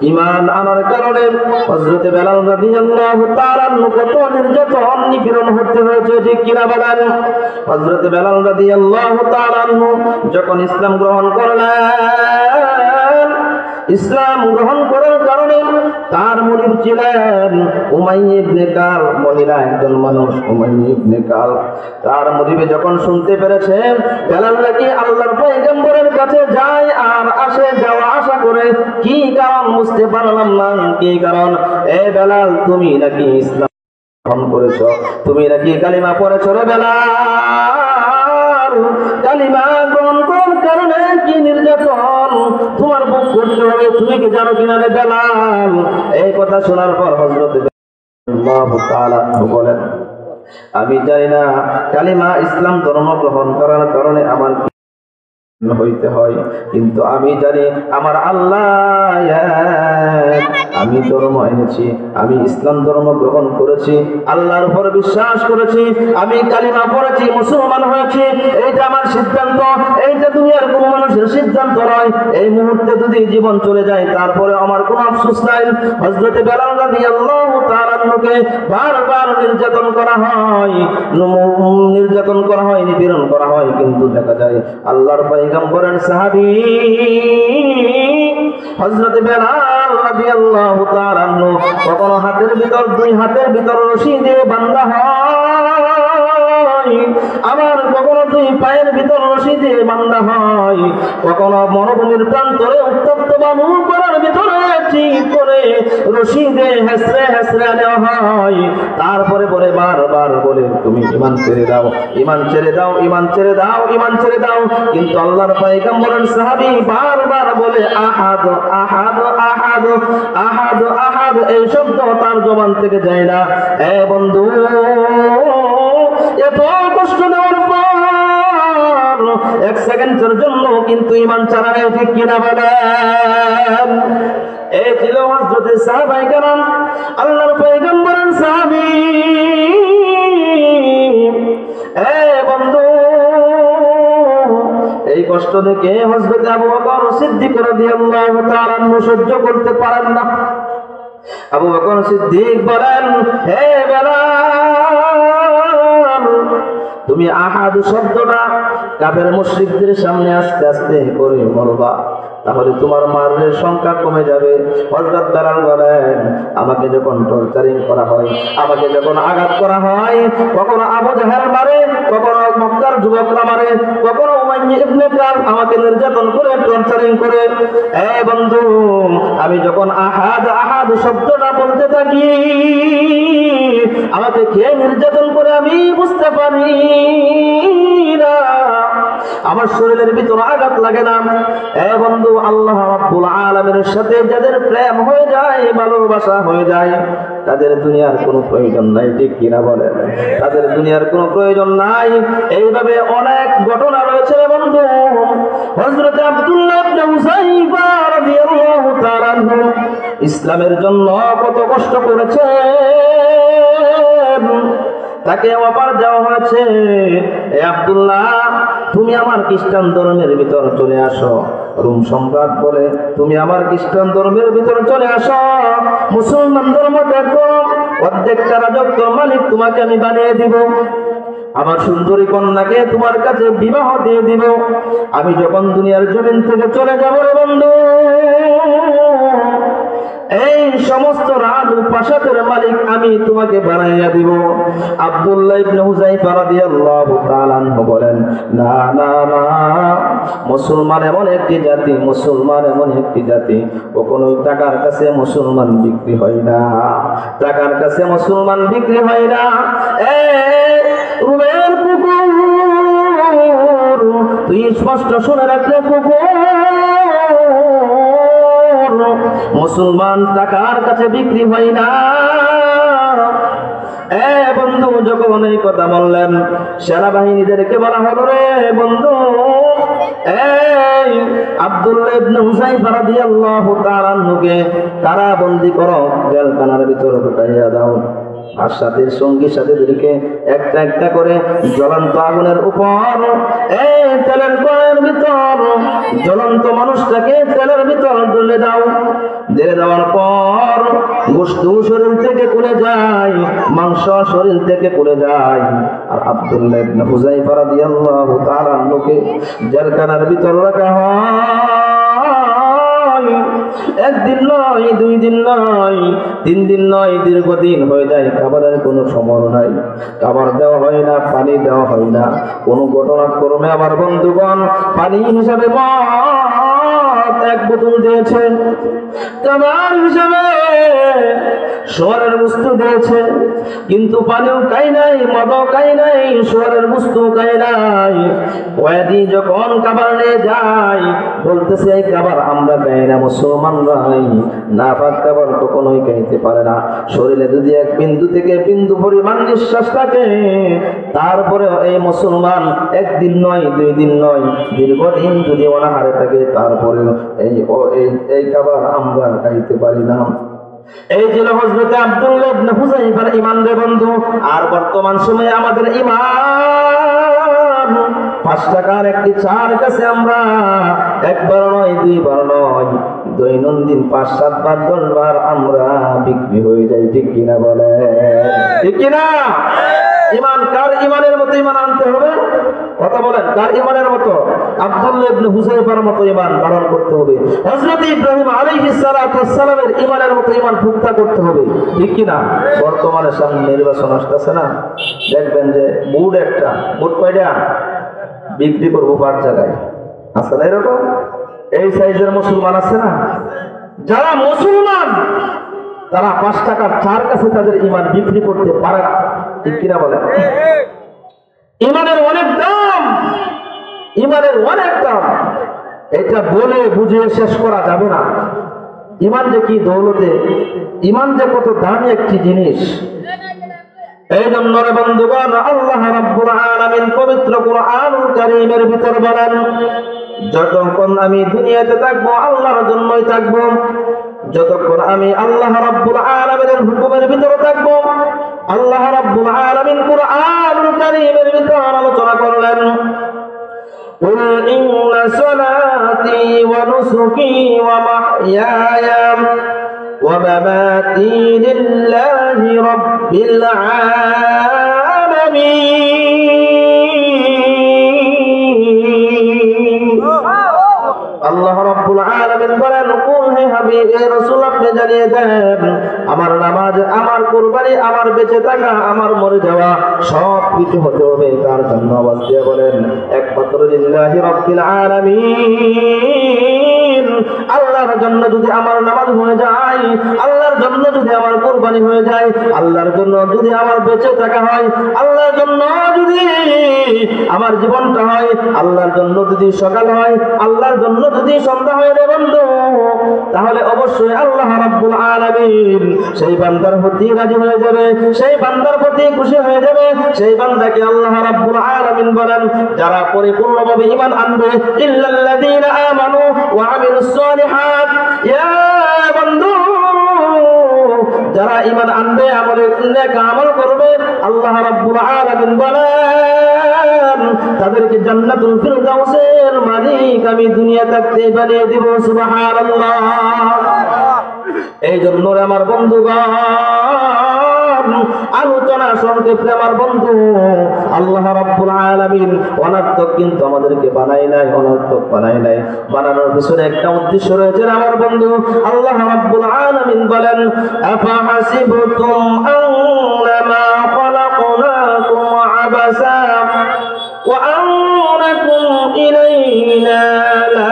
ঈমান আনার কারণে হযরত বেলাল রাদিয়াল্লাহু তাআলা কত নির্যাতন নিপীড়ন হতে হয়েছে, ঠিক কিনা বলেন? হযরত বেলাল রাদিয়াল্লাহু তাআলা যখন ইসলাম গ্রহণ করলেন, ইসলাম গ্রহণ করার কারণে তার মুরিদ ছিলেন উমাইয়া ইবনে কাল, মহিলা একজন মানুষ উমাইয়া ইবনে কাল। তার মুরিদ যখন শুনতে পেরেছে বেলাল নাকি আল্লাহর পয়গম্বরের কাছে যায় আর আসে, যাওয়া আসা করে, কি কারণ বুঝতে পারলাম না, কি কারণ? এ বেলাল, তুমি নাকি ইসলাম গ্রহণ করেছো, তুমি নাকি কালিমা পড়েছো রে বেলাল? কালিমা গ্রহণ করার কারণে কি নির্যাতন তোমার ভোগ করতে হবে তুমি কি জানো কিনা রে বেলাল? এই কথা শোনার পর হযরত আল্লাহ তাআলা বলেন, আমি জানি না কালিমা ইসলাম ধর্ম গ্রহণ করার কারণে আমার হইতে হয়, কিন্তু আমি জানি আমার আল্লাহ, আমি ধর্ম এনেছি, আমি ইসলাম ধর্ম গ্রহণ করেছি, আল্লাহর উপর বিশ্বাস করেছি, আমি কালিমা পড়েছি, মুসলমান হয়েছি, এইটা আমার সিদ্ধান্ত, এইটা দুনিয়ার কোন মানুষের সিদ্ধান্ত নয়। এই মুহূর্তে যদি জীবন চলে যায় তারপরে আমার কোনো আফসোস নাই। হযরত বেলাল রাদিয়াল্লাহু তাআলা কে বারবার নির্যাতন করা হয়, নিপীড়ন করা হয়, কিন্তু দেখা যায় আল্লাহর পয়গম্বরের সাহাবী হযরত বেলাল রাদিয়াল্লাহু তাআলা কখনো হাতের ভিতর, দুই হাতের ভিতর রশি দিয়ে বাঁধা হয়, আবার কখনো দুই পায়ের ভিতর রশি দিয়ে বাঁধা হয়, কখনো মরুভূমির প্রান্তরে উত্তপ্ত বালু করার ভিতরে ঠিক করে রশি দিয়ে হেসড়ে হেসড়ে নেওয়া হয়। তারপরে পরে বারবার বলে, তুমি ঈমান ছেড়ে দাও, ঈমান ছেড়ে দাও, ঈমান ছেড়ে দাও, ঈমান ছেড়ে দাও। কিন্তু আল্লাহর পয়গম্বরের সাহাবী বারবার বলে আহাদ আহাদ আহাদ আহাদ আহাদ, এই শব্দ তার জবান থেকে যায় না। এ বন্ধু, এত কষ্ট দেওয়ার পর এক সেকেন্ডের জন্য কিন্তু ঈমান ছাড়া নেই, ঠিক কিনা বলেন? এই ছিল হযরত সাহাবায়ে কেরাম, আল্লাহর পয়গম্বরের সাহাবী। এ বন্ধু, এই কষ্ট দেখে হযরত আবু বকর সিদ্দিক রাদিয়াল্লাহু তাআলা সহ্য করতে পারেন না। আবু বকর সিদ্দিক বলেন, হে বেলাল, তুমি আহাদ শব্দটা কাফের মুশরিকদের সামনে আস্তে আস্তে করে বলবা, তাহলে তোমার মারের সংখ্যা কমে যাবে। হযরত বেলাল বলেন, আমাকে যখন টর্চারিং করা হয়, আমাকে যখন আঘাত করা হয়, কখনো আবু জাহেল মারে, কখনো মক্কার যুবকরা মারে, কখনো উমাইয়া ইবনে কাব আমাকে নির্যাতন করে, টর্চারিং করে। এ বন্ধু, আমি যখন আহাদ আহাদ শব্দটা বলতে থাকি, আমাকে কে নির্যাতন করে আমি বুঝতে পারি না, আমার শরীরের ভিতর আঘাত লাগে না। এ বন্ধু, আল্লাহ রাব্বুল আলামিনের সাথে যাদের প্রেম হয়ে যায়, ভালোবাসা হয়ে যায়, তাদের দুনিয়ার কোনো প্রয়োজন নাই, ঠিক কিনা বলেন? তাদের দুনিয়ার কোনো প্রয়োজন নাই। এইভাবে অনেক ঘটনা রয়েছে বন্ধু। হযরত আব্দুল্লাহ ইবনে হুযাইফা রাদিয়াল্লাহু তাআলা ইসলামের জন্য কত কষ্ট করেছে, তাকে অফার দেওয়া হয়েছে, এ আব্দুল্লাহ, তুমি আমার খ্রিস্টান ধর্মের ভিতর চলে আসো। রোম সম্রাট বলে, তুমি আমার খ্রিস্টান ধর্মের ভিতর চলে আসো, মুসলমান ধর্ম দেখো, অর্ধেকটা রাজত্ব মালিক তোমাকে আমি বানিয়ে দিব, আমার সুন্দরী কন্যাকে তোমার কাছে বিবাহ দিয়ে দিব। আমি যখন দুনিয়ার জমিন থেকে চলে যাব রে বন্ধু, এই সমস্ত রাজ প্রাসাদের মালিক আমি তোমাকে বানাইয়া দিব। আব্দুল্লাহ ইবনে হুযাইফা রাদিয়াল্লাহু তাআলা বলেন, না না না, মুসলমান এমন একটি জাতি, মুসলমান এমন একটি জাতি, কখনোই টাকার কাছে মুসলমান বিক্রি হয় না, টাকার কাছে মুসলমান বিক্রি হয় না। রুমের কুকুর, তুই স্পষ্ট শুনে রাখলে কুকুর, মুসলমান টাকার কাছে বিক্রি হয় না। এ বন্ধু, যখন এই কথা বললেন, সেনাবাহিনীদেরকে বলা হলো, রে বন্ধু, এই আব্দুল্লাহ ইবনে হুযাইফা রাদিয়াল্লাহু তাআলা কে কারাবন্দী করো, জেলখানার ভিতরে ঢুকাইয়া দাও। আর সাথের সঙ্গী সাথীদেরকে একটা একটা করে জ্বলন্ত আগুনের উপর এই তেলের কড়াইয়ের ভিতর জ্বলন্ত মানুষটাকে তেলের ভিতর ঢেলে দাও। ঢেলে দেওয়ার পর গোশত শরীর থেকে খুলে যায়, মাংস শরীর থেকে খুলে যায়। আর আব্দুল্লাহ ইবনে হুযায়ফা রাদিয়াল্লাহু তাআলা আনহুকে জেলখানার ভিতর রাখা হয়। একদিন নয়, 2 দিন নয়, 3 দিন নয়, দীর্ঘদিন হয়ে যায়। খাবারের কোনো সময় নাই, খাবার দেওয়া হয় না, পানি দেওয়া হয় না। কোনো ঘটনাক্রমে আমার বন্ধুগণ পানি হিসাবে মদ 1 বোতল দিয়েছে, খাবার হিসাবে শোয়ারের বস্তু দিয়েছে, কিন্তু পানিও খাই নাই, মদও খাই নাই, শোয়ারের বস্তু খাই নাই। কয়েদি যখন খাবার নিয়ে যায় বলতেছে এই খাবার আমরা খাই না, মুসলমানরাই নাপাক খাবার কখনোই খাইতে পারে না। শরীরে যদি 1 বিন্দু থেকে বিন্দু পরিমাণ নিঃশ্বাস থাকে, তারপরে এই মুসলমান 1 দিন নয়, 2 দিন নয়, দীর্ঘদিন যদি অনাহারে থাকে, তারপরে এই খাবার আমরা খাইতে পারি না। এই ছিল হযরত আব্দুল্লাহ ইবনে হুযায়ফার ঈমান রে বন্ধু। আর বর্তমান সময়ে আমাদের ঈমান 5 টাকার একটি চার কাছে আমরা 1 বার নয়, 2 বার নয়, দৈনন্দিন 5-7 বার 10 বার আমরা বিক্রি হয়ে যাই। ঠিক কিনা বলে? ঠিক কিনা? ঈমান কার ঈমানের মতো ঈমান আনতে হবে? কথা বলেন, কার ঈমানের মতো? আব্দুল্লাহ ইবনে হুযায়ফার মতো ঈমান ধারণ করতে হবে। হযরত ইব্রাহিম আলাইহিস সালাতু ওয়াস সালামের ঈমানের মতো ঈমান পুক্তা করতে হবে। ঠিক কি না? বর্তমানে সামনে নির্বাচন আসছে না, দেখবেন যে বুট কয়টা বিক্রি করবো 5 জায়গায়, আছে না এরকম? এই সাইজের মুসলমান আছে না? যারা মুসলমান তারা 5 টাকার চার কাছে তাদের ঈমান বিক্রি করতে পারে না। ঠিক কিনা বলেন? ঈমানের অনেক দাম, ঈমানের অনেক দাম। এটা বলে বুঝিয়ে শেষ করা যাবে না। ঈমান যে কি দৌলতে, ঈমান যে কত দামি একটি জিনিস। এই জন্য রে বন্ধুগণ, আল্লাহ রাব্বুল আলামিন পবিত্র কুরআনুল কারীমের ভিতর বলেন, যতক্ষণ আমি দুনিয়াতে থাকবো আল্লাহর জন্যই থাকবো, যতক্ষণ আমি আল্লাহ রাব্বুল আলামিনের হুকুমের ভিতরে থাকবো। আল্লাহ রাব্বুল আলামিন কুরআনুল কারীমের ভিতর আলোচনা করলেন, قل إن صلاتي ونسكي ومحياي ومماتي لله رب العالمين। আল্লাহ রাব্বুল আলামিন বলেন, কুল হে হাবিব, হে রাসূল, আপনি জানিয়ে দেন আমার নামাজ, আমার কুরবানি, আমার বেঁচে থাকা, আমার মরে যাওয়া সব কিছু হতে হবে তার জন্য। আওয়াজ দিয়ে বলেন, একমাত্র লিল্লাহি রাব্বিল আলামিন। আল্লাহর জন্য যদি আমার নামাজ হয়ে যায়, আল্লাহর জন্য যদি আমার কুরবানি হয়ে যায়, আল্লাহর জন্য যদি আমার বেঁচে থাকা হয়, আল্লাহর জন্য যদি আমার জীবনটা হয়, আল্লাহর জন্য যদি সকাল হয়, আল্লাহর জন্য যদি সন্ধ্যা হয় রে বন্ধু, তাহলে অবশ্যই আল্লাহ রাব্বুল আলামিন সেই বান্দার প্রতি রাজি হয়ে যাবে, সেই বান্দার প্রতি খুশি হয়ে যাবে। সেই বান্দাকে আল্লাহ রাব্বুল আলামিন বলেন, যারা পরিপূর্ণভাবে ঈমান আনবে, ইল্লাল্লাযীনা আমানু ওয়া আমিলুস সালিহাত। ইয়া বন্ধু, যারা ঈমান আনবে, আমল করবে, আল্লাহ রাব্বুল আলামিন বলেন তাদেরকে জান্নাতুল ফিরদাউসের মালিক আমি দুনিয়া থাকতে বানিয়ে দিব। সুবহানাল্লাহ। এই জন্য আমার বন্ধুগণ, আলোচনা সংক্ষেপে আমার বন্ধু, আল্লাহ রাব্বুল আলামিন অনর্থক কিন্তু আমাদেরকে বানাই নাই, অনর্থক বানাই নাই। বানানোর পিছনে একটা উদ্দেশ্য রয়েছে আমার বন্ধু। আল্লাহ রাব্বুল আলামিন বলেন, আফা হাসিবতুম আন্নামা খালাকনাকুম আবাসা ওয়া আন্নাকুম ইলাইনা লা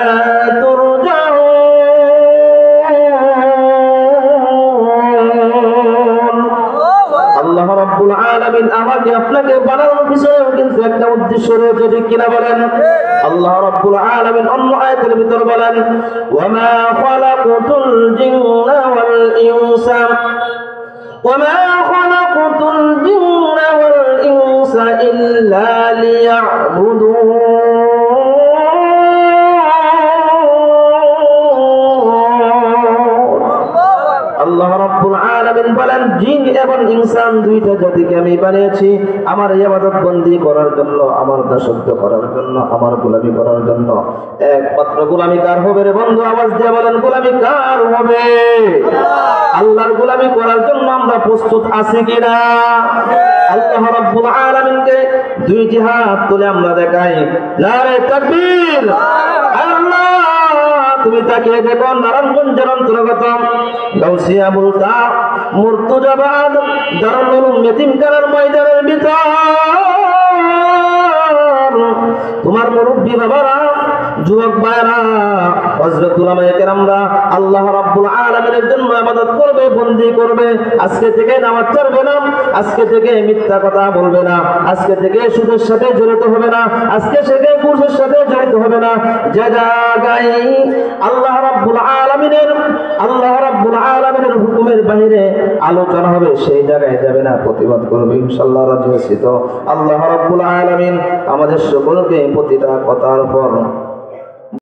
আল্লাহ রাব্বুল আলামিন আমাকে আপনাকে বানানোর পিছনে কিন্তু একটা উদ্দেশ্য রয়েছে। ঠিক কিনা বলেন? আল্লাহ রাব্বুল আলামিন অন্য আয়াতের ভিতর বলেন, ওয়ামা খালাকতুল জিন্না ওয়াল ইনসা ওয়ামা খালাকতুল জিন্না ওয়াল ইনসা ইল্লা লিয়াবুদুন। আল্লাহ রাব্বুল আলামিন বলেন, জিন এবং ইনসান দুইটা জাতিকে আমি বানিয়েছি আমার ইবাদত বন্দি করার জন্য, আমার দাসত্ব করার জন্য, আমার গোলামি করার জন্য। একমাত্র গোলামি কার হবে রে বন্ধু? আওয়াজ দিয়ে বলেন, গোলামি কার হবে? আল্লাহর গোলামি করার জন্য আমরা প্রস্তুত আছি কিনা? আল্লাহ রাব্বুল আলামিনকে দুইটি হাত তুলে আমরা দেখাই, নারে তাকবীর। আল্লাহ তুমি তাকিয়ে দেখো, নারায়ণগঞ্জের অন্তর্গত গাউসিয়া মুলতা মুর্তজাবাদ দারুল উলুম ইতিমখানার ময়দানের ভিতর তোমার মুরব্বী বাবারা, যুবক ভাইরা, হযরত উলামায়ে কেরামরা আল্লাহ রাব্বুল আলামিনের জন্য ইবাদত করবে, বন্দী করবে। আজকে থেকে নামাজ পড়বে না, আজকে থেকে মিথ্যা কথা বলবে না, আজকে থেকে সুদের সাথে জড়িত হবে না, আজকে থেকে ঘুষের সাথে জড়িত হবে না। যে জায়গায় আল্লাহ রাব্বুল আলামিনের হুকুমের বাইরে আলোচনা হবে সেই জায়গায় যাবে না, প্রতিবাদ করবে ইনশাআল্লাহ। রাজি আছি তো? আল্লাহ রাব্বুল আলামিন আমাদের সকলকে প্রতিটা কথার উপর